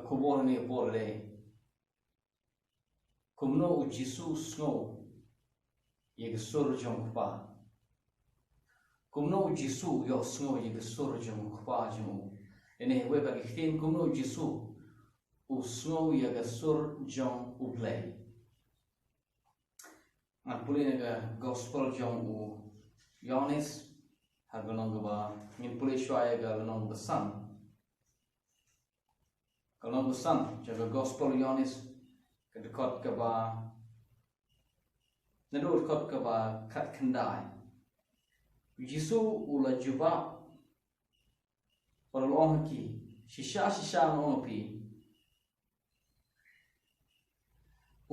kubor ni por le kumno u Jisu snow ye sur jong pa kumno u Jisu yo snow ye sur jong pa jong ene we ba khin kumno Jisu u snow ye sur jong u play ang pule nga gospel jong u Yonis hagonong ba ngin pule shwaya ga ganong ba san kalong san jaga gospel Yonis kedekot ke ba nadut kot ke ba kat kendai Jisu ula juba parlong ki shisha no pi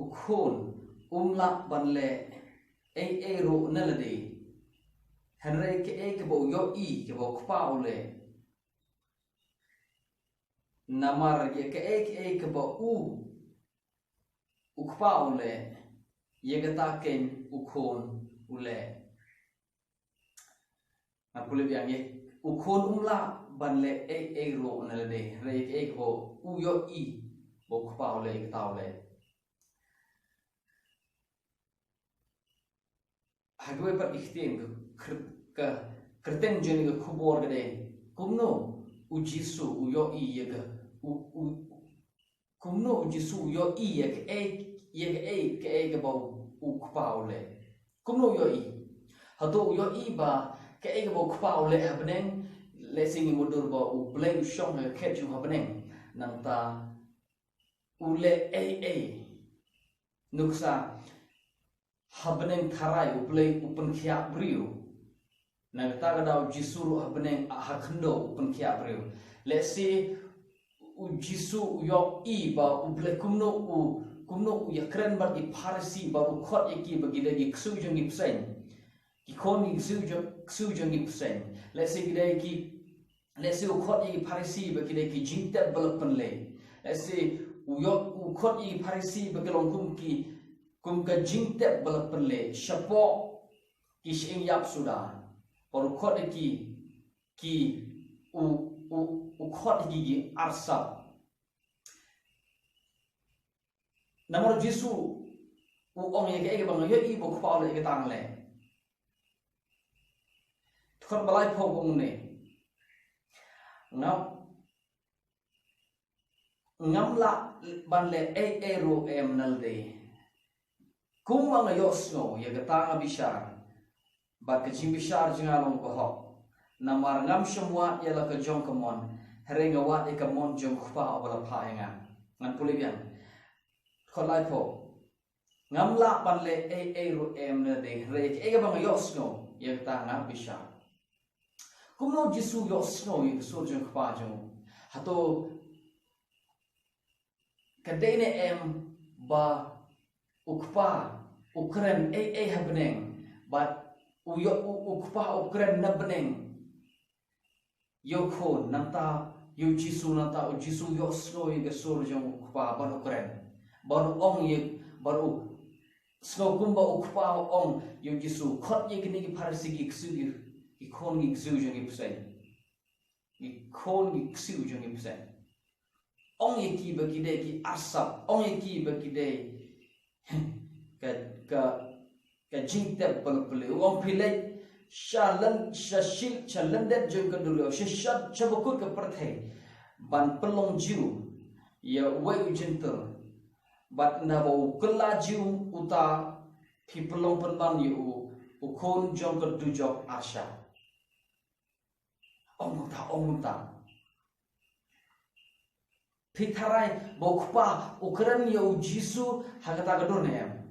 ukhon umla banle ei ro nalade henre ke bo yo I ke bo kpa ule namar ye ke ba ukpa ule ye gata ken ukhon ule napule biang ye ukhon umla banle ro nalade re ke bo yo I bo ukpa ule gata ule hagwe par ikhtin ka kerten jeni ka khubor gade kumno u Jisu u yo I ye ga kumno u Jisu yo I ye ke ba u kpa ule kumno yo I hato yo I ba ke ba kpa ule habneng le singi modur ba u blay u shong ke ju habneng nang ta ule nuksa habneng tharai u blay u penkhia brio nang ta ga Jisu ru habneng hakhndo u penkhia brio let's say u Jisu yo I ba u ble kumno u ya KREN ba I Pharisi ba u khot ki ba gide gi ksu jong gi psen ki khon gi ksu jong gi psen let's say gide ki let's say u khot gi Pharisi ba gide ki jingtip ba pen le let's say u khot gi Pharisi ba gelong kum ka jingtip ba pen le shapo ki Sngap sudah or khot ki u khot gi arsap namor Jisu u ong ye ke bang yo I bo khpa le ke tang le thot balai pho bong ne ngam la ban le ro em nal de kum bang yo snow ye ke tang abishar ba ke jing bishar jinga long ko ho namar ngam semua ialah ke jong kemon heringa wat e kemon jong khpa bala pha nga ngan pule bian kholai pho ngam la ban le ro em na de re ke bang yo snow ye ta nga bisha kumno Jisu yo snow ye so jong khpa jong hato kadene em ba ukpa ukren habneng but ukpa ukren na beneng yo khon nanta yo Jisu nanta u Jisu yo snow ye so jong ukpa ban ukren baru ong ye baru snow kumba ukpa ong yo Jisu khot ye kini ki Pharisi gi ksu gi khon gi ksu jong gi psen gi khon gi ksu jong gi psen ong ye ki ba gide ki asap ong ye ki ba gide ka jingtip bal pule ong phile shalan det jong ka dulo shat chabukut ka perthai ban pelong jiu ya wei gentle but na bo kala jiu uta phi pelong pan ban yu khon jong ka du jok asha ong ta phi tharai bo khpa ukran yo Jisu hagata ga dor ne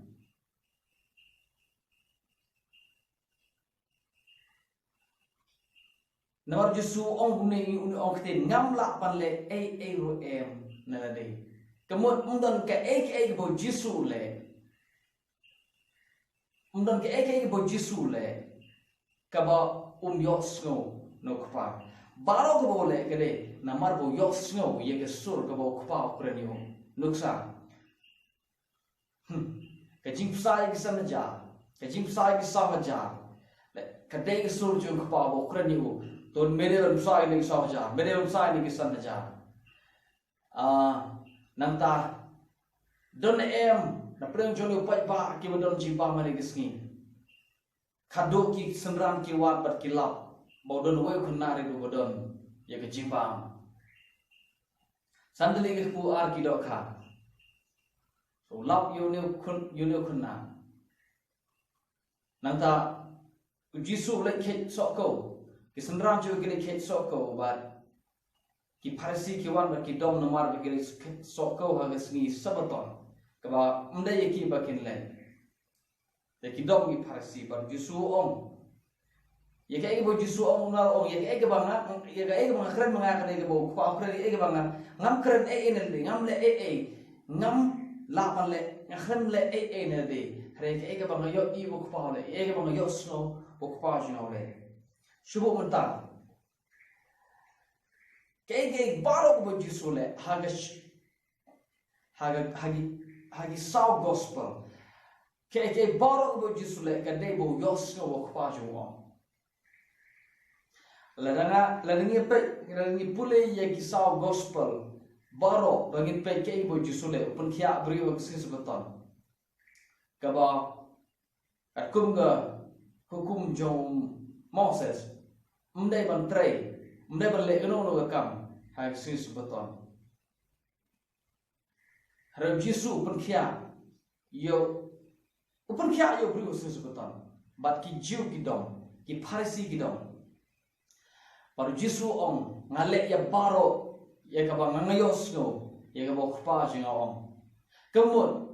namar Jisu ong ne ong kte ngam la pan le ro em na de kemot umdan ka bo Jisu le umdan ka bo Jisu le ka ba yo snow no kpa Baroh ko bo le kede namar bo yo snow ye ke sur ka bo kpa ukren yo nuksa ka jing sai ki san ja ka jing sai ki sa ja ka de ke sur jong kpa bo ukren yo don mere lam sai ni sa ja mere lam sai ni ki san ja nanta don na preng joni upai ba ki don jiba mani gisni kado ki senran ki wat bat ki lap bodon we khunna re du bodon ye ke jiba sandali ke pu ar ki do kha so lap you ne khunna nanta Jisu le khet soko ki senran ju ki le khet soko bat ki Pharisi ki wan ba ki dom namar ba ki khet soko ha gisni sabaton kaba mdai ki ba kin le de ki dom ki Pharisi ba Jisu ong ye ke bo Jisu ong na ong ye ke ba nga ye ke ba khren nga ka de bo kwa khren ye ke ba nga ngam khren en le ngam le ngam la pan le khren le en de hre ke ba nga yo I bo kwa le ye ke ba nga yo sno bo kwa jino le shubo mata ke Baroh bo Jisu le hagi sao gospel ke Baroh bo Jisu le ka de bo yo sno bo kwa jino ladangi pule ye kisau gospel Baroh bangin pe ke bo Jisu le pun khia bri wa sis beton kaba akum ga hukum jong Moses mdai ban trei mdai ban le no kam hai sis beton har Jisu pun khia yo bri wa sis beton bat ki jiu ki dom ki Pharisi ki dom Baru Jisu ong ngale ya Baroh ya ka ba ngayos no ya ka ba khpa jinga ong kemun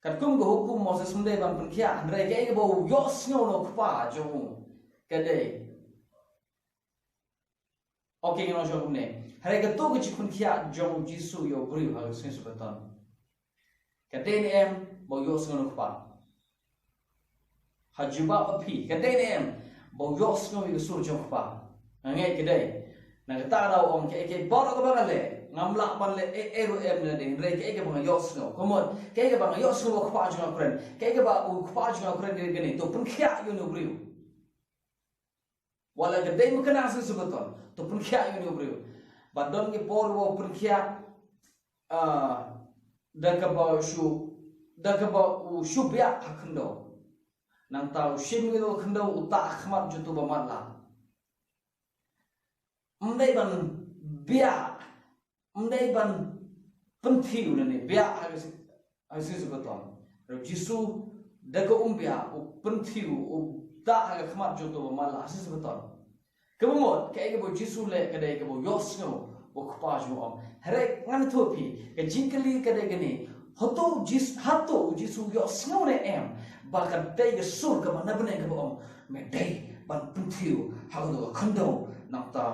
kat kum go hukum Moses mde ban penkhia ndre ke ba yos no khpa jo kade okay no jo ne hare ka to gi khun khia jo Jisu yo bri ha sin su beton kade ne em ba yos no khpa hajiba api kade ne em bo yos no i sur jong pa ngai ke dai na ta da ong ke Baroh ka ba le ngam la pan le ro em ne ding re ke ba yos no komon ke ba yos no khpa jong KREN ke ba u khpa jong KREN de ne to pun khia yo no briu wala ke dai mukana su su beton to pun khia yo no briu ba don ke por wo pun khia da ka ba u shu bia hakhndo nang tau shim ngido khndo uta khmat jutu ba matla mdai ban bia mdai ban penthiu ne bia hasis beton ro Jisu da ko bia u penthiu u ta ha khmat jutu ba matla hasis beton kemot ke bo Jisu le ke dai ke bo yos no bo khpa ju om hre ngan thopi ke jingkhylliap ke dai ke ni hato Jisu yos no ne em bahkan day ke sur ke mana benar ke om medai ban penthiu hagdo khndo nata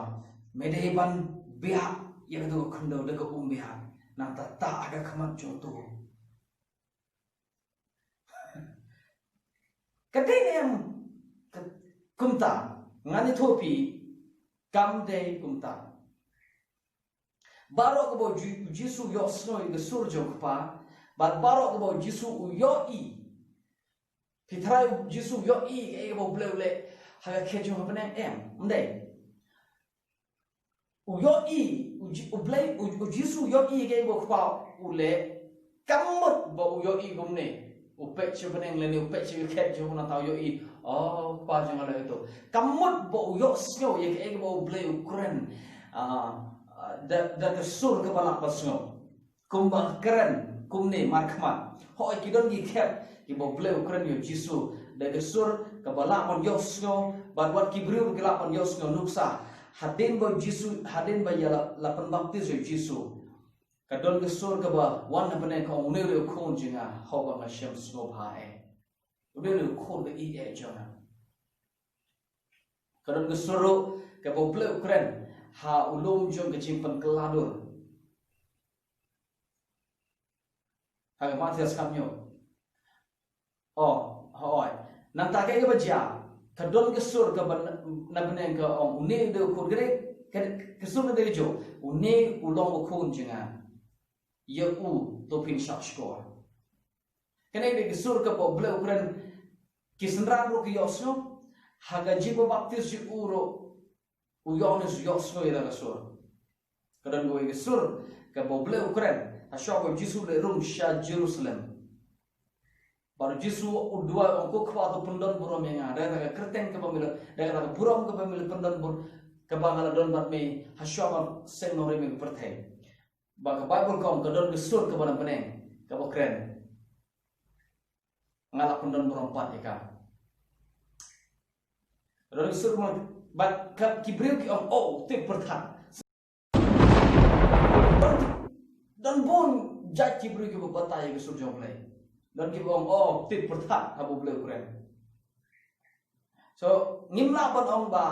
medai ban bia yang do khndo de ko bia nata ta ada khamat joto kadai em kumta ngani thopi kam day kumta Baroh ke bo Jisu yos no ke sur jo kpa Baroh ke bo Jisu iohi Pitrai Jisu iohi ke bo ble ha ke jo bane em mdai iohi Jisu iohi ke bo khwa ule kamut bo iohi gumne upet che bane le ni upet che ke jo na tau iohi kwa jo ngala itu kamut bo yosnyo ye ke bo ble KREN da sur ke balak pasnyo kumbang KREN kumne markhmat hoi kidon gi khep ki bo ble KREN yo Jisu da sur ke balak mon yosnyo bat ki briu ke lapon yosnyo nuksa hadin bo Jisu hadin ba ya lapan baptis yo Jisu kadon ke sur ke ba wan na bane ko ne le khon jinga ho ba ma shem Sngap hae ne le khon de e jona kadon ke sur ke bo ble KREN ha ulum jong ke chimpan keladur ha ma tias kamyo hoi nan ta ke baja kadon ke sur ke na bane ke om ne de ko gre ke sur de jo une ulong ko jinga ye u to pin shkor kene de sur ke bo ble KREN kisnran ro ki yosno ha ga jibo baptis ji uro Uyonis yosno ida sur Kadang gue sur ke boble ukren. Asya gue Jisu le rum sya Jerusalem. Baru Jisu dua ongko kwa tu pendon burom yang ada. Daga kerten ke pemilu. Daga burom ke pemilu pendon bur. Kebangala don bat me. Asya gue seng nongrim ke pertai. Baga Bible kom ke don ke sur ke badan peneng. Ke KREN. Ngalak pendon burom pat ika. Don ke sur bat kibril ki om tu pertat. Dan pun jat kibril ki batai ke sur jong lai. Dan ki om tu pertat abu beli KREN. So ngimla ban om ba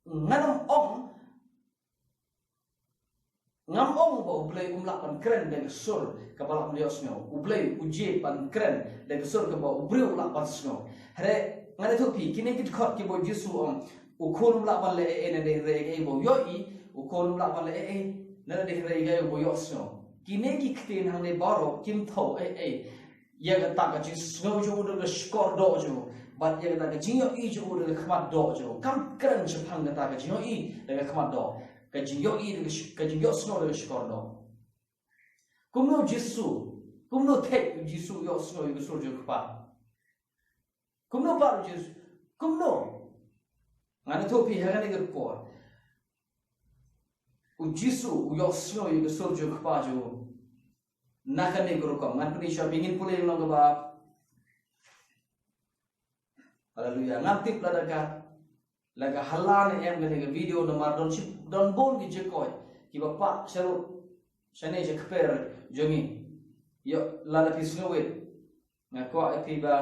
nganam om ngam om ba ublay umla pan KREN dan sur kepala iohsngew ublay uji pan KREN dan sur ke ba ubriu la pan snow hare ngane tu pi kini kit khot ki bo Jisu om ukon umla pan le ene de re bo iohi ukon umla pan le na de re ge bo iohsngew kini ki ktin hang de Baroh kim tho ya ga ta ga Jisu jo de shkor do jo bat ya ga ta iohi jo de khmat do jo kam KREN shaphang ga ta ga iohi de khmat do ka iohi ka iohsngew de shkor do kumno Jisu kumno tek Jisu iohsngew ge sur jo khpa kumno baru Jisu kumno ngane to pi ha ne ge ko u Jisu iohsngew ge sur jo khpa jo nakane guru kam ngan puni shoppingin pule long ga ba haleluya ngantip laga halan em ga video no mar don bon gi jekoy ki ba pa seru sane je kper jongi yo lala pisnowet ngako ki ba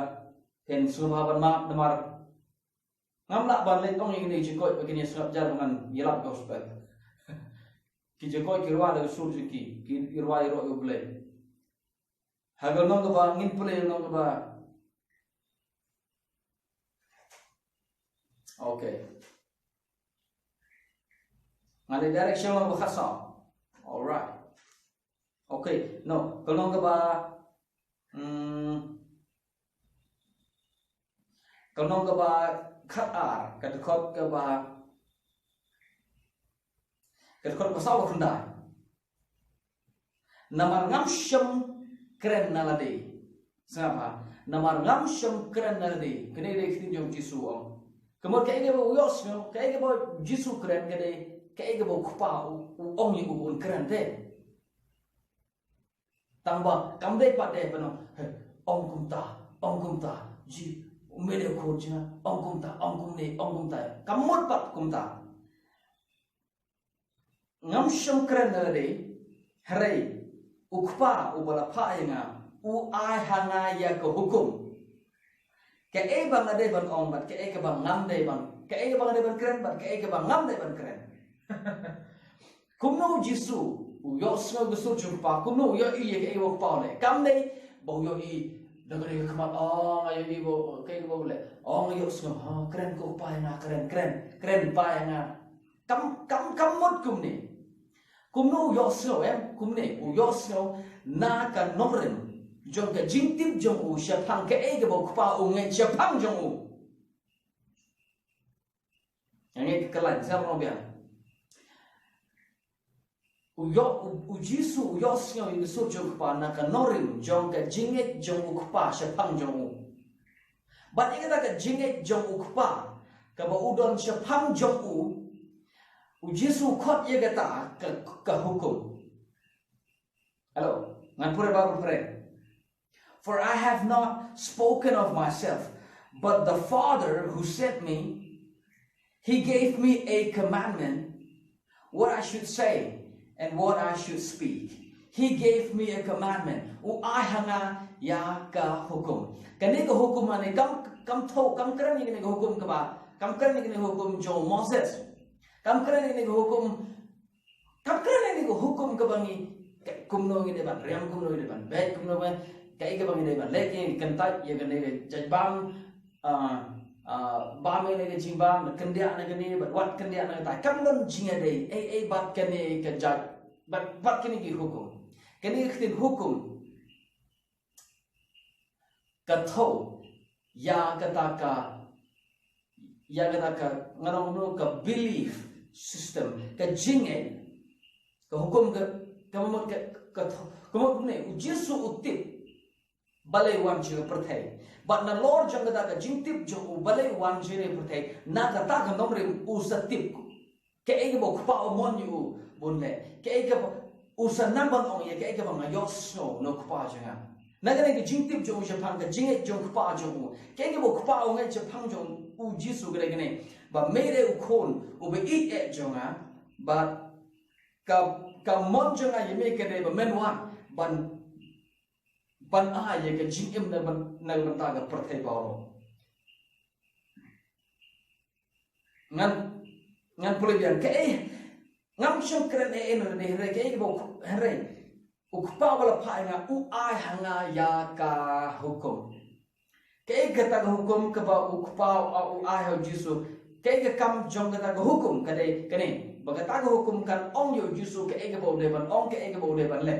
ken sumaban ma namar ngamla ban le tong ini jekoy begini Sngap jar dengan yelap gospel ki jekoy ki rwa daga surji ki irwa iro yo ble hagal nong ba ngin pule nong ba okay. Ngane direction lo khasa. Alright. Okay. No, kalau nggak ba kalau nggak ba khatar, kadkot ke ba pasal khunda. Namar ngamsham KREN nalade. Sngap namar ngamsham KREN nalade. Kene de khtin jong Jisu om. Kemudian kayak apa iohsngew, kayak apa Jisu KREN kayak apa kupa ong yang ubun KREN deh. Tambah kamdek pada penuh ong kumta, ji media coachnya ong kumta, kamut pat kumta. Ngamsham KREN nade, hari ukpa ubala pa yang ai hanga ya ke hukum. Kaei bang ade ban ong bat kaei ke bang ngam de bang kaei ke bang ade ban KREN bat kaei ke bang ngam de ban KREN kumno Jisu iohsngew ge sur jumpa kumno iohi ye kaei wo pa le kam de bo iohi daga de khmat ong iohi bo kaei bo le ong iohsngew ha KREN ko pa na KREN pa na kam mot kumne kumno iohsngew kumne iohsngew na ka nongrim jong ka jingtip jong shaphang kaei ke bo khpa ngai shaphang jong yang ini kelan siapa mau biar Jisu iohsngew yang sur jong khpa na ka nongrim jong ka jingek jong khpa shaphang jong bat ini kata ka jingek jong khpa ka ba udon shaphang jong Jisu khot ye kata ka hukum halo ngan pura baru pura for I have not spoken of myself, but the Father who sent me, He gave me a commandment, what I should say and what I should speak. He gave me a commandment. I hanga ya ka hukum. Kani ka hukum ane kam KREN ni ka hukum ka ba? Kam KREN ni ka hukum jo Moses. Kam KREN ni ka hukum ka ba ni kumno ni ban riam kumno ni ban bet kumno ban kayak ke bang ini ban leki kentai ya kene jajbang ba me ne jimbang kendia ne kene wat kendia ne tai kam non jinga dei bat kene ke jaj bat kene ki hukum kene khtin hukum katho ya kata ka ngarong no ka belief system ka jinge ke hukum ke kamut ke kamut ne Jisu utip balai wan chi perthai but na Lord jang da ka jingtip jong balai wan chi re perthai na ka ta ka nongrim usatip ke ai bo khpa mon yu bun le ke ai ka usan ban ong ye ke ai ka bang iohsngew no khpa janga na ka ne jingtip jong shaphang ka jinget jong khpa jong ke ai bo khpa ong ai shaphang jong u Jisu ke ne ba mere u khon u be eat et jonga ba ka mon jonga ye me ke ne ba men wan ban a ye ke jingim na ban ta ga perthai Baroh ngan pule bian ke ngam shong KREN en ne re ke bo re u khpa wala pha nga u ai hanga ya ka hukum ke kata ka hukum ka ba u khpa u ai ho Jisu ke kam jong kata ka hukum ka dei kane ba kata ka hukum kan ong yo Jisu ke bo de ban ong ke bo de ban le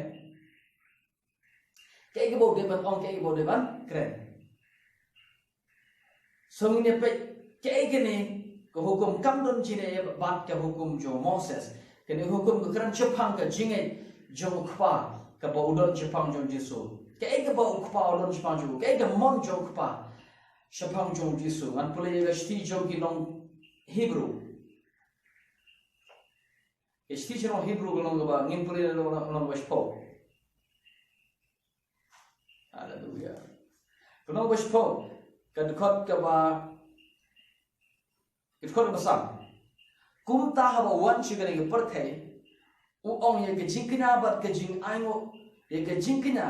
ke bo de ban ong ke bo de ban KREN song ne pe ke ne ka hukum kam don chi ne bat ka hukum jo Moses ke ne hukum ka KREN shaphang ka jinget jong khpa ka ba udon shaphang jong Jisu ke ba u khpa udon shaphang jo ke mon jong khpa shaphang jong Jisu ngan pule ga shti jong ki long Hebrew shti jong Hebrew long ba ngin pule long ba shpo hallelujah long ba shpo ka khot ka ba khot ba sam kum ta ha ba wan chi ga ne perthai u ong ye ke jingkina bat ke jing aingo ye ke jingkina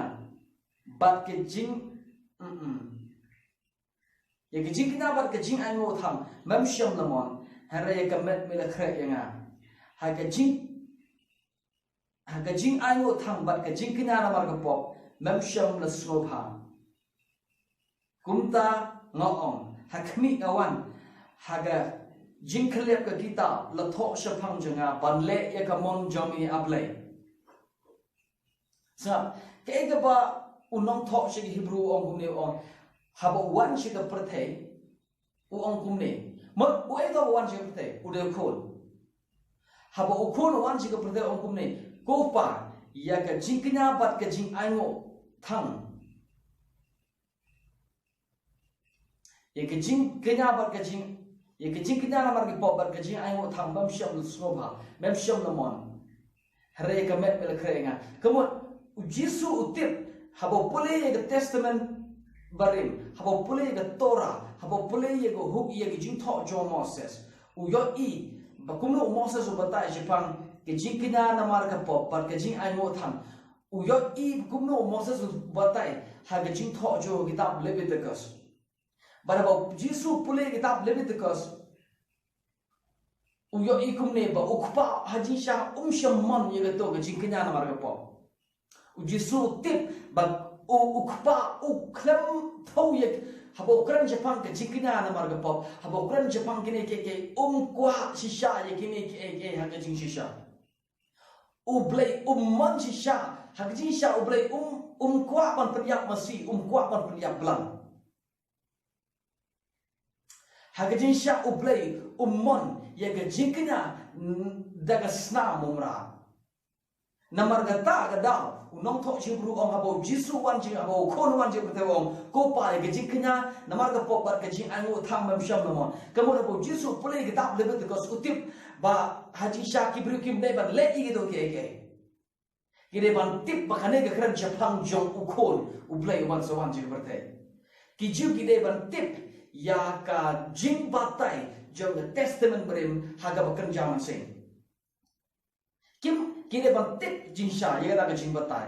bat ke jing ye ke jingkina bat ke jing aingo tham mam sham lamon hare ye ke met mele khre yanga ha ke jing aingo tham bat ke jingkina na mar ke pop mam sham la snopha kumta ngom ha khmi awan ha ga jingkhylliap ka kitab la tho shaphang janga ban le ye ka mon jomi ablay sa ke ga ba unong tho shi Hebrew ong kum ne ong haba wan shi ka perthai u ong kum ne mo u e ga wan shi ka perthai u de khol haba u khol wan shi ka perthai ong kum ne ko pa ya ka jingkina bat ka jing aingo thang ye ka jingkina bat ka jing ye ke jingkina na mar ke pop bar ke jing ai mo tham bam sham snobha mem sham na mon hare ka met mel krenga kamo Jisu utip habo pule ye ke testament barim habo pule ye ke Torah habo pule ye ke huk ye ke jing tho jo Moses u yo I ba kumno Moses u batai shaphang ke jingkina na mar ke pop bar ke jing ai mo tham u yo I kumno Moses u batai ha ke jing tho jo kitab Leviticus but about Jisu pule kitab Leviticus uyo ikum ne ba ukpa haji sha shaman ye to ga jingkina na mar po u Jisu tip ba ukpa khlem thau ye habo KREN shaphang ka jingkina na mar po habo KREN shaphang kine ke kwa shisha ye kine ke ha ga jing shisha u blai man shisha ha ga jing sha u blai kwa ban priyak masi kwa ban priyak blan hagajin sha ublay mon ye ga jingkina daga sna mumra namargata ga daw unong tho chibru ong habo Jisu wan jing habo khon wan jing betewong ko pa ye ga jingkina namarga pop bar ga jing angu tham mam sham namon kamo habo Jisu pule ga tab lebet ko utip ba haji sha kibru kim ne ban le i do ke kire ban tip ba khane ga KREN shaphang jong u khon ublay wan so wan jing berte ki ju kide ban tip ya ka jing batai jong testament brim haga bakan jaman sing kim kire ban tip jing sha ye ga jing batai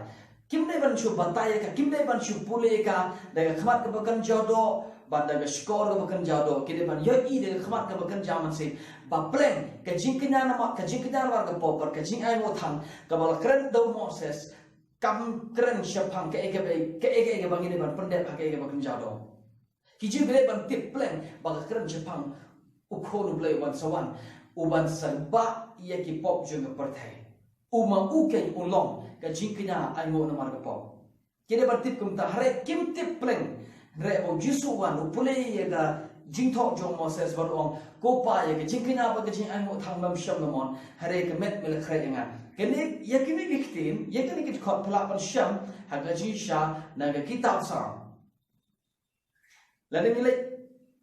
kim ne ban chu batai ka kim ne ban chu pule ka daga khmat ka bakan jodo ba daga shkor ka bakan jodo kire ban yo I daga khmat ka bakan jaman sing ba plan ka jing kina na ma ka jing kina war ka popar ka jing ai mo thang ka bal KREN do Moses kam KREN shaphang ka ege bangine ban pandep ha ke bakan jodo kiji bele ban tip plan ba KREN shaphang ukhon ublay wan sawan uban sarba ye ki pop jung perthai uma uken ulong ka jingkina ai mo na mar ka pop kide ban tip kum ta hare kim tip plan re o Jisu wan upule ye ga jingtho jong Moses ban ong ko pa ye ka jingkina ba ka jing ai mo thang bam sham namon hare ka met mel khre nga kene yakini diktin yakini kit khot pelapan syam haga jisha naga kitab sam lalu nilai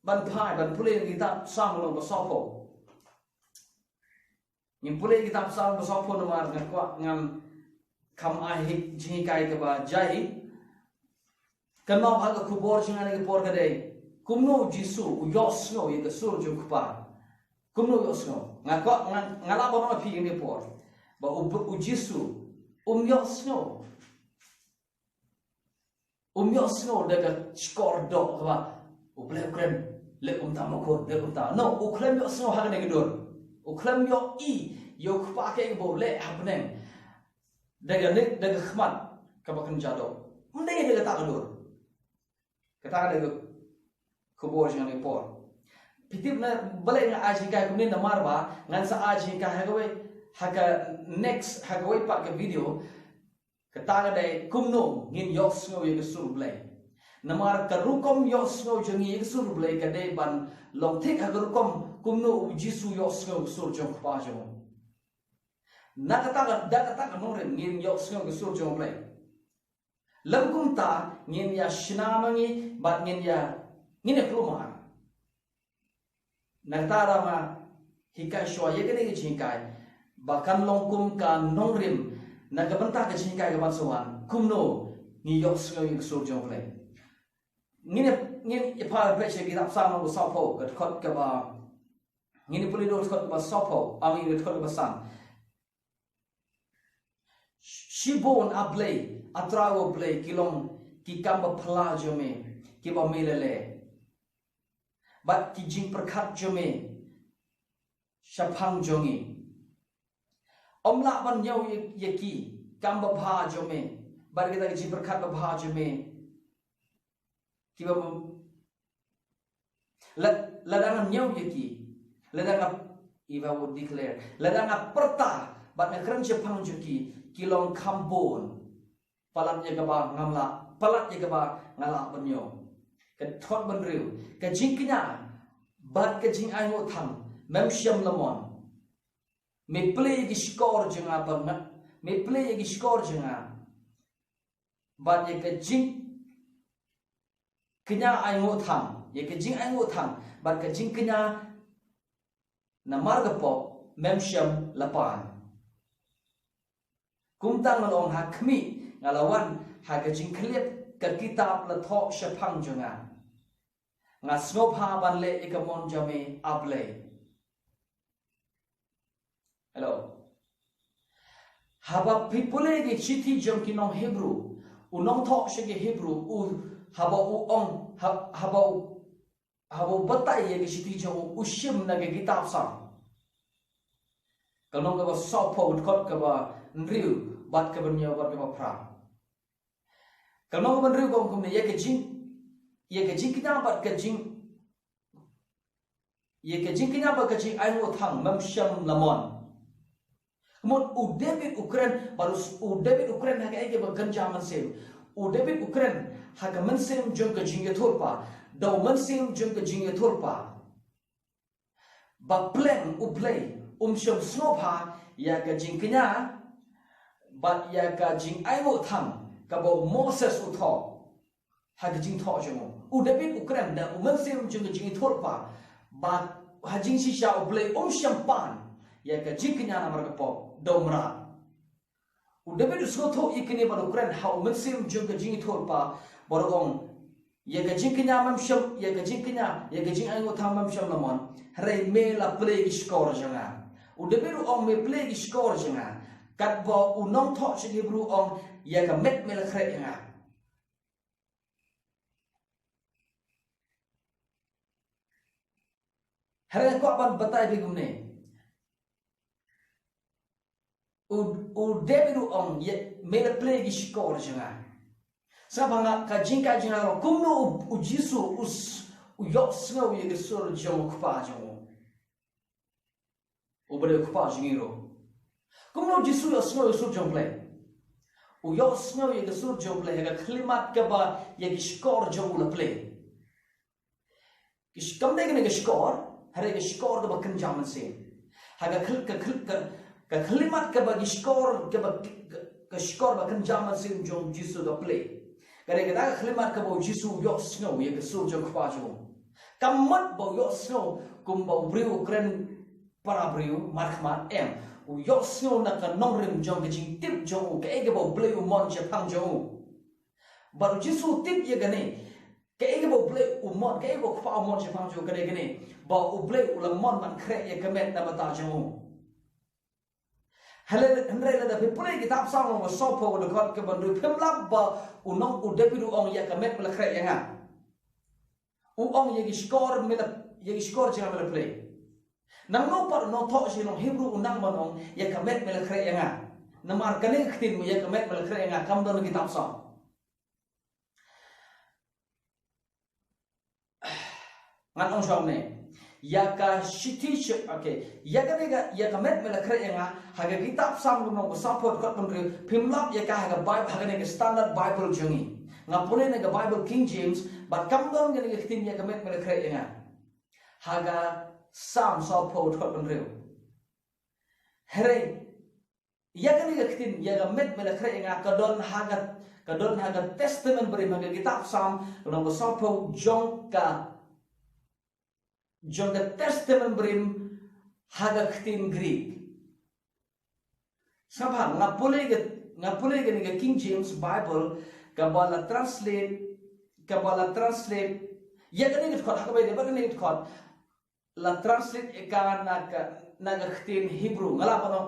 ban phai ban pule kitab sam lo basopo nim pule kitab sam basopo no mar ngan kwa ngam kam ahik jingi kai ke ba jai kanma bhaga kubor jingane ke por kade kumno Jisu iohsngew ye ke sur jung kpa kumno iohsngew ngakwa ngala bono phi ni por ba u Jisu iohsngew daga shkor do ba u ple KREN le ta mako de ta no u khlem iohsngew ha ne gedor u khlem yo kpa ke bo le hapneng daga khmat ka ba kan jado mendai daga ta gedor kata daga kubor jangan por pitip na balai nga aji kai kunin na marba ngan sa aji ka hagawai haka next hagawai pak ke video kata dai kumno ngin iohsngew ye sur blai namar ka rukom iohsngew jangi ye sur blai ka dai ban long thik ha rukom kumno Jisu iohsngew sur jong pa jong na kata ka nongrim ngin iohsngew sur jong blai lam kum ta ngin ya shinamangi bat ngin ya ngine klumar natara ma hikai shwa ye kene jingkai bakan longkum ka nongrim nagabanta ka jingkai ka bansuan kumno ni iohsngew sur jong blai ngine ipa preche kitab sam no sapo ka khot ka ba ngine puli do khot ba sapo ami rit khot ba sam shibon ablay atrawo blay kilong kikamba phala jome kiba melele bat ki jing perkhat jome shaphang jongi omla ban nyau yeki kamba bha jome bat kita jing perkhat ba bha jome kiba ladangan nyau yeki ladangan iba would declare ladangan perta bat na KREN shaphang joki kilong kambon palat ye gaba ngamla palat ye gaba ngala banyo ke thot ban riu ke jingknya bat ke jing ai ngo tham mem syam lamon me play gi shkor jenga ban me play gi shkor jenga bat ye ke jing knya ai ngo tham ye ke jing ai ngo tham bat ke jing knya na marga pop mem syam lapan kumtang ngalong hakmi ngalawan haga jingkhylliap ka kitab la tho shaphang jonga nga Sngap ha ban le ikamon jame able hello haba pule ge chithi jom ki nong Hebrew unong tho shege Hebrew u haba u ong haba batai ye ge chithi jom ushim na ge kitab sam kanong ka ba sopo khot ka ba nriu bat ka ban nyaw bat ka ba phra kalmang ban riu gong kumne ye ke jing kina bat ke jing kina bat ke jing ai ngo thang mam syam lamon mon u David KREN barus u David KREN ha ke ba ganja man sem u David KREN ha ka man sem jong ka jing ye thorpa do man sem jong ka jing ye thorpa ba plan u play syam Sngap ha ya ka jing kina bat ya ka jing ai ngo thang kabo Moses utho hagi jing tho jong u David KREN da man sem jong jing thorpa ba hajing si sha play syampan ya ka jing knya na mar pop domra u David so tho ikini ba KREN ha man sem jong jing thorpa borong ya ka jing knya mam syam ya ka jing knya ya ka jing ai ngo tham mam syam lamon hre me la play shkor jonga u David me play shkor jonga kat bo unong tho chi Hebrew ya ka met mel khre nga hare ko ban batai bi gumne u David ye mel play gi shkor nga sabanga ka jinka jinga kumno u Jisu u iohsngew ye ge sur jong kpa jong u bere kpa jingiro kumno Jisu iohsngew sur jong play u iohsngew ye ge sur jong play ga khlimat ka ba ye ge shkor jong la play kish kam de ge shkor hare ge shkor ga ba kan jaman se ha ga khil ka Ka khlimat ka bagi shkor ka shkor ba kan jaman sim jong Jisu da play. Kare ka khlimat ka bo Jisu iohsngew ye ka sur jong kwa jong. Kamat bo iohsngew kum bo briu KREN para briu markhmat em. U iohsngew na ka nongrim jong ka jingtip jong kaei ka bo play mon shaphang jong. Baru Jisu tip ye gane. Kaei bo play mon kaei bo kwa mon shaphang jong kare gane. Ba u play ulang mon man kre ye kamet na mata jong. Henry la pule kitab sang mo sopo de kot ke bandu pemlap ba unong udepidu ong ya kamet mala kre yanga u ong ye shkor mila ye shkor jang mala play nang no par no tho shi no hebru unang manong ya kamet mala kre yanga namar kane khtin mo ya kamet mala kre yanga kam don kitab sang ngan ong shom ne Yaka shiti okay yaka nega yaka met mela kre nga haga kitab sam no support kot pun pimlap yaka haga bible haga nega standard bible jungi ngapune nega bible King James but kam don nega khtin yaka met mela kre nga haga sam support kot pun here yaka nega khtin yaka met mela kre nga kadon haga testament beri haga kitab sam no support jong the testament brim haga khtin Greek. Shaphang ngapule ge King James Bible kabala translate ya kan ni khot hakabai de bagan ni khot la translate eka na khtin Hebrew ngala bono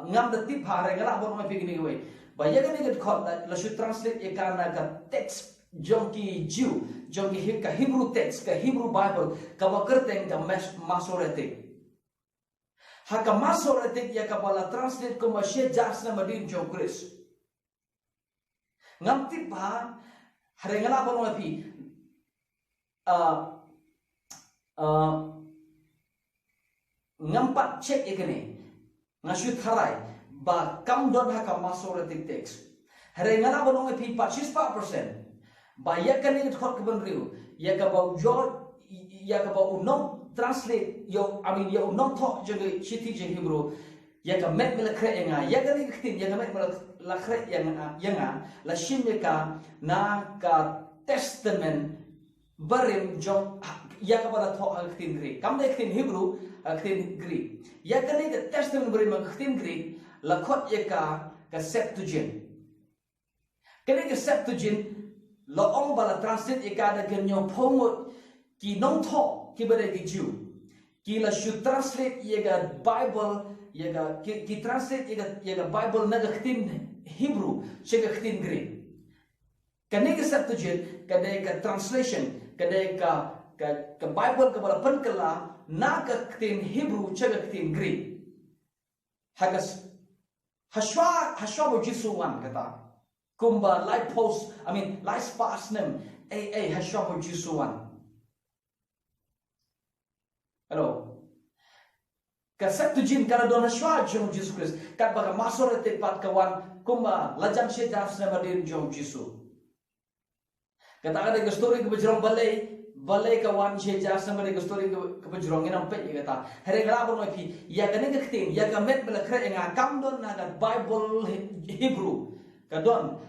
ngam de tip hare ngala bono ma pigini we ba ya kan ni khot la should translate eka na text jong ki Jew jong ki ka Hebrew text ka Hebrew Bible ka makerteng ka masoretic ha ka masoretic ya ka bala translate ko mashe jas na madin jong Chris ngamti ba harengala bono api ngampat check ikene ngasyut harai ba kam don ha ka masoretic text harengala bono api 45% Bayakan ini thot keban riu, ya kabau jod, ya kabau unong translate yo, yo unong thot jadi citi jadi Hebrew, ya kamet melakre yang ya kan ini ketin, ya kamet melakre yang la shim ka na ka testament barim jong ya kabala thot ketin Greek, kam de ketin Hebrew ketin Greek, ya kan ini testament barim ketin Greek, la khot ya ka Septuagint, kan ini Septuagint lo ong bala translate ikada genyo pomot ki nong tho ki bade ki Jew ki la should translate yega Bible yega ki translate yega Bible na khtin Hebrew chega khtin Greek kane ka Septuagint kane ka translation kane ka Bible ka bala pankala na ka khtin Hebrew chega khtin Greek hagas hashwa bo Jisu wan kata Kumba light post, light sparks nem. Has shop of Jisu one. Hello. Septuagint kana dona shwa jong Jisu Christ. Kat baga masorete pat kawan kumba lajang she jas na madir jong Jisu. Kata ada story ke bejrong balai kawan she jas na madir story ke bejrong inam pe kata. Here ngalabon mai pi ya kane ke khting ya kamet bela kre nga kam don na Bible Hebrew. Kadon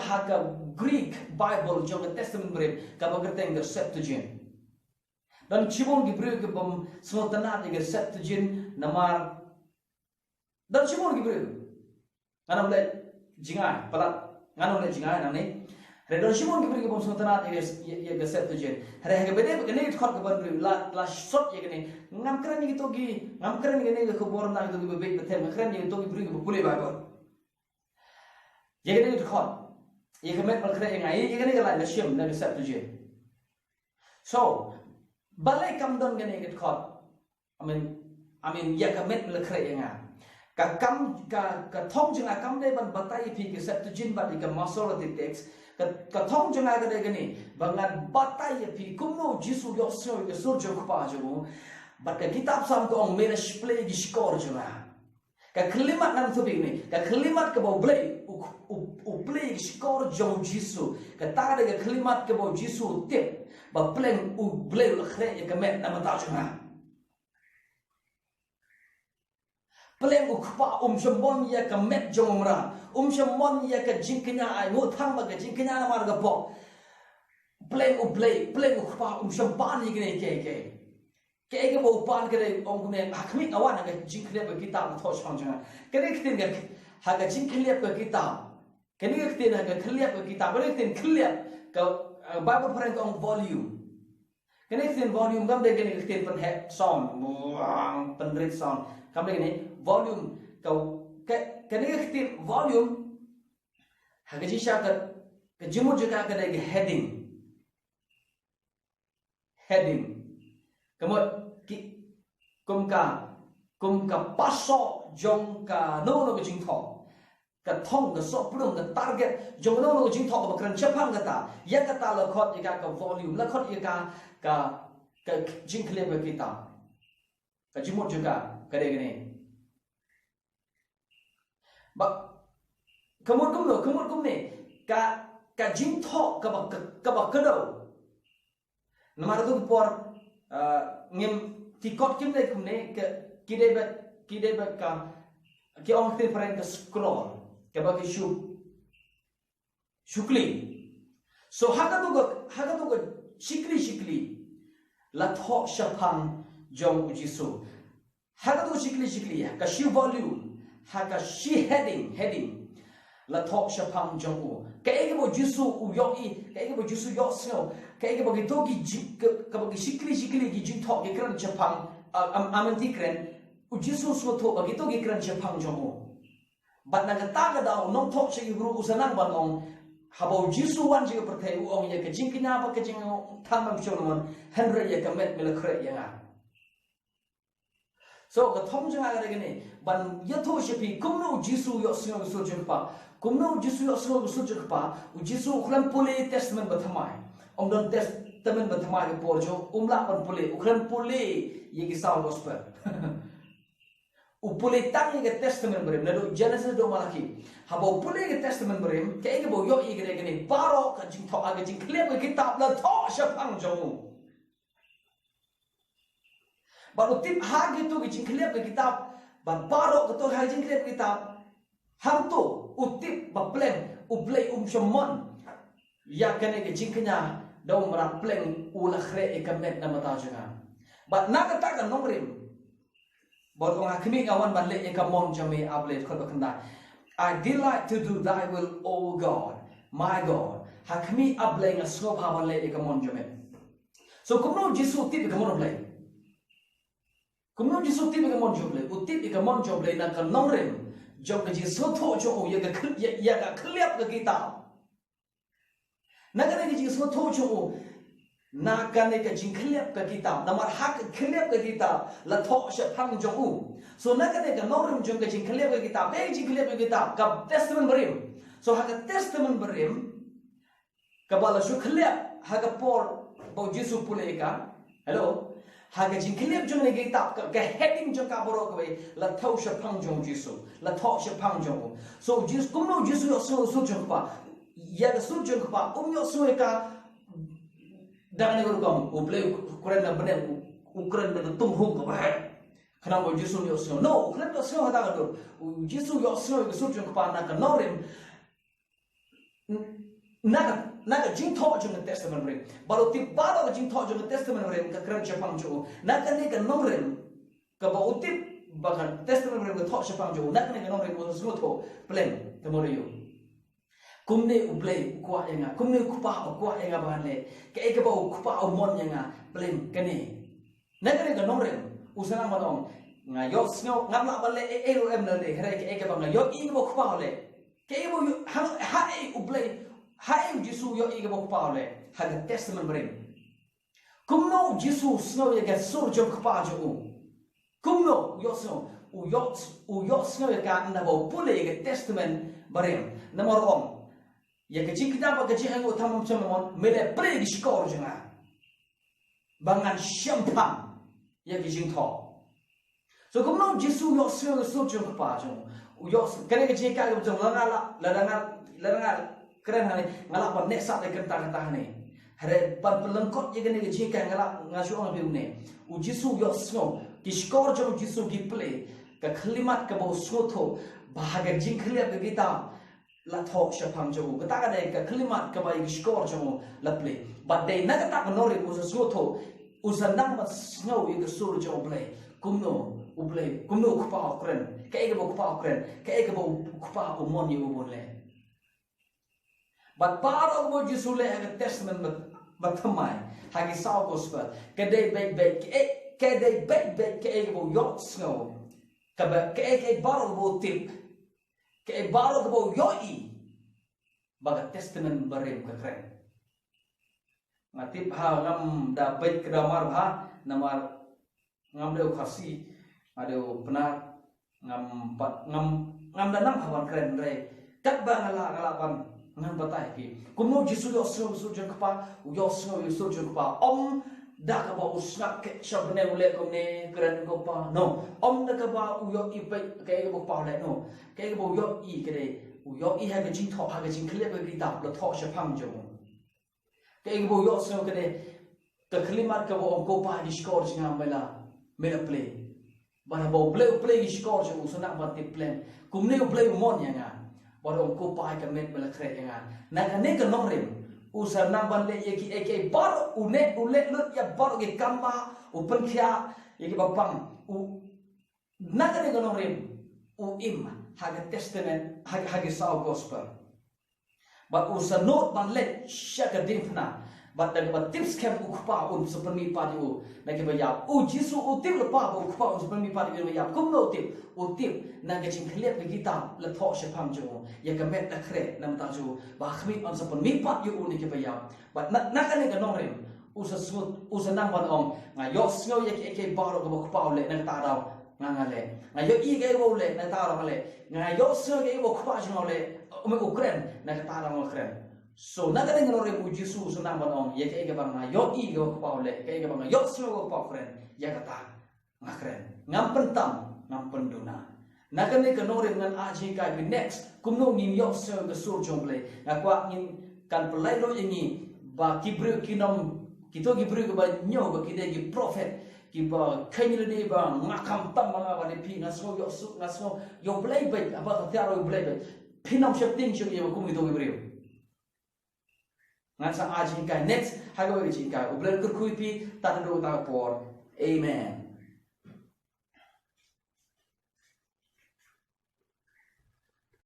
haka Greek Bible jong Testament brim kabagerteng the Septuagint. Dan cibong gibril ke bom smotanat ke Septuagint namar. Dan cibong gibril. Nganam le jingai palat nganam le jingai nani. Redon cibong gibril ke bom smotanat ke Septuagint. Hare ke bede ke ne khot ke ban brim la shot ye ke ne ngam kran ni to gi ngam kran ni ke khobor na to gi be betem kran ni to gi brim ke pule Bible. Ye kene khot ye kemet mal kre ngai ye kene galai la shim na Septuagint so balai kam don kene get khot ye kemet mal kre nga ka thong janga kam de ban batai pi ke Septuagint ba ke masorati text ka thong janga ga de kene bangan batai pi kumno Jisu iohsngew ke sur jok pa jo ba ka kitab sam ko ong mena shple gi shkor janga ka khlimat nam thu ni ka khlimat ke bo blay u play shkor jong Jisu ka ta de ka khlimat ke bo Jisu tip ba pleng u blay la khre ya ka met na mata janga Peleng ukpa shambon ya ka met jongomra. Shambon ya ka jingknya ai ngotang ba ka jingknya na mar ga po. Peleng ukpa shampan ni gene ke. Ke bo pan ke ong ne akmi awan ga jingkhlep ka kitab tho chang chang. Ke tin ga ha ga jingkhlep ka kitab. Ke ni ga tin ga khlep ka kitab. Ke tin khlep ka Bible friend ong volume. Ke ni tin volume gam de ke ni tin pen he sound muang penrit sound. Kam de ni volume kau kena ketik volume harga jisha ke jemur juga ke dari heading kemudian kumka pasok jong ka no ke jingthok ke thong ke so plung ke target jong no ke jingthok ke keren shaphang kata ya kata lakot juga ke volume lakot juga ke jingkhylliap kita ke jemur juga ke dari ni. Kumno ka jingthok ka ba kado namar tu por ngem tikot kim ne kumne ke kidebat ka ki ong te paren ka scroll ka ba ki shukli so haga tu shikli la thok shaphang jong Jisu haga tu shikli ka shi volume haka she heading la thok shaphang jong ke bo Jisu u iohi ke bo Jisu iohsngew ke bo gitu ka bo shikli ki jingthok ke KREN shaphang amanti KREN u Jisu so tho ba gitu ke KREN shaphang jong bat na ta ga da nong thok che guru usanang ban ong habo Jisu wan je perthai u ong ye ke jingknya ba ke jing thamam chonmon henry ye ka met mel khre ya so ka thong janga ga gane ban yatho shepi kumno Jisu iohsngew so jengpa kumno Jisu iohsngew so jengpa u Jisu khlem pule testament bathamai ong don testament bathamai ke porjo umla pan pule khlem pule ye ki sound gospel u pule tang ye testament berim na do Genesis do Malaki habo pule ye testament berim ke bo yo ye gane Baroh ka jingthok aga jingkhylliap ke kitab la tho shaphang jong Baru tip hagi tu jingkhylliap ke kitab ba Baroh ke tu hagi jingkhylliap ke kitab ham tu utip ba pleng ublei shamon ya kane ke jingknya daw mara pleng ula khre e kamet na mata janga ba na ka ta ka nongrim ba ong akmi awan ban le e ka mon jame ablet khot bakanda I delight to do thy will O God my God hakmi ableng a Sngap haba le e ka mon jame so kumno Jisu tip ka mon pleng Kumno Jisu tip ka mon joble utip ka mon joble na ka nongrim jong ka Jisu tho jo ya ka khlep ka kitab na ka ne Jisu tho jo na ka ne ka jingkhylliap ka kitab na mar hak khlep ka kitab la tho shaphang jong so na ka ne ka nongrim jong ka jingkhylliap ka kitab be jingkhylliap ka kitab ka testament berim so hak testament berim ka bala shu khlep hak por bo Jisu pule ka hello Haga jingkhylliap jong ne kitab ka heading jong ka Baroh ka la thau shaphang jong Jisu la tho shaphang jong so Jisu kumno Jisu iohsngew so jong pa ya ga so jong pa iohsngew ka dang ne gam uble KREN na bane KREN na tum hung ka ba khana bo Jisu iohsngew no KREN iohsngew hada ga do Jisu iohsngew so jong pa na ka nongrim naga jingthok jong testament berim baru tip Baroh jingthok jong testament berim ka KREN shaphang jong naga ne ka nongrim ka ba utip bakan testament berim ka thok shaphang jong naga ne ka nongrim ko so tho plan tomorrow you kumne ublei kwa enga kumne kupa kwa enga ban le ka ba kupa mon enga plan kane naga ne ka nongrim usana manong nga iohsngew ngamla ban le ero em le kare ka ba nga yo i mo kupa le ke bo ha ublei Hai Jisu yo ige bok paule haga testament berim kumno Jisu snow ye get sur jong kpa jo kumno yo snow u yo snow ye ka na bo pule ye testament berim nomor om ye ke kitab ke jing utamam chamon mele pre di shkor jonga bangan shaphang ye ke jingthok so kumno Jisu yo snow sur jong kpa jo u yo kane ke jing ka jong la KREN hani ngalak ban nek sak de kenta hani hare ban pelengkot ye gane ge jika ngalak ngasu on biune u Jisu iohsngew ki shkor jong Jisu ki pule khlimat ka bo sotho bahagia jingkhylliap ke kitab la thok shaphang jo ka ta ka dai ka khlimat ka bai shkor jo la ple but dai na ka ta nongrim usa sotho usa nang ma sngau i ka sur jo ple kumno uble kumno kupa KREN kaei ka bo kupa KREN kaei ka bo kupa umon yu bon le but Baroh bo Jisu le ha testament but thamai hagi sao gospel ka dai bai ka dai bai kaei ka bo iohsngew ka ba kaei Baroh bo tip kaei Baroh ka bo iohi baga testament barem ka KREN ngatip ha ngam da bai kramar ha namar ngam deu khasi adeu pernah ngam danang hawan KREN re kat ba ngalapan ngam batai ki kumno Jisu iohsngew surjun kapa iohsngew surjun kapa da ka ba Sngap ke shabne ule komne KREN ko pa no da ka ba iohi pe ke ko pa le no ke ko iohi ke de iohi ha ke jingtip ha ke jingkhylliap ke kitab la tho shaphang jo ke ko iohsngew ke de ka khlimat ka bo ko pa di shkor singa mela play bara bo play shkor jo usana ba tip plan kumne play mon yanga bara ko pa ka met mela kre yanga na ka ne ka nongrim usana ban le ye Baroh ule lut ya Baroh ke kaba upen khya ye ke bapang na ka ne ka nongrim im haga testament haga sao gospel but usanot ban le shaka dimfna but dan ba tips kem ukpa seperti padi na ke bayap Jisu tip lepa ukpa seperti padi ke bayap kumno tip na ke jingkhylliap ke kitab la tho shaphang jo ya ke met na kre nam ta jo ba khmit seperti padi ni ke bayap but na ka ne ka nongrim usanang ban nga iohsngew ya ke Baroh ke ukpa le na ta daw nga le nga iohi ke wo le na ta daw le nga iohsngew ke ukpa jo le KREN na ta daw KREN so na ka dengan orang Jisu senang banong ya ke bang na iohi go pa le ke bang iohsngew go pa KREN ya kata KREN ngam pentam ngam penduna na ka ne ka nongrim ngan aji kai bi next kumno ngin iohsngew ke sur jongle na kwa ngin kan pelai lo ini ba kibru kinom kito kibru ke ba nyo ba kide ki prophet ki ba kane de ba ngakam tam ba de pi ngasngo yo blai bai apa ka tiaro blai bai pinam shapting shuk ye kum ito kibru ngan sa aji kai next hago ji kai ublen kurkui pi ta do ta por amen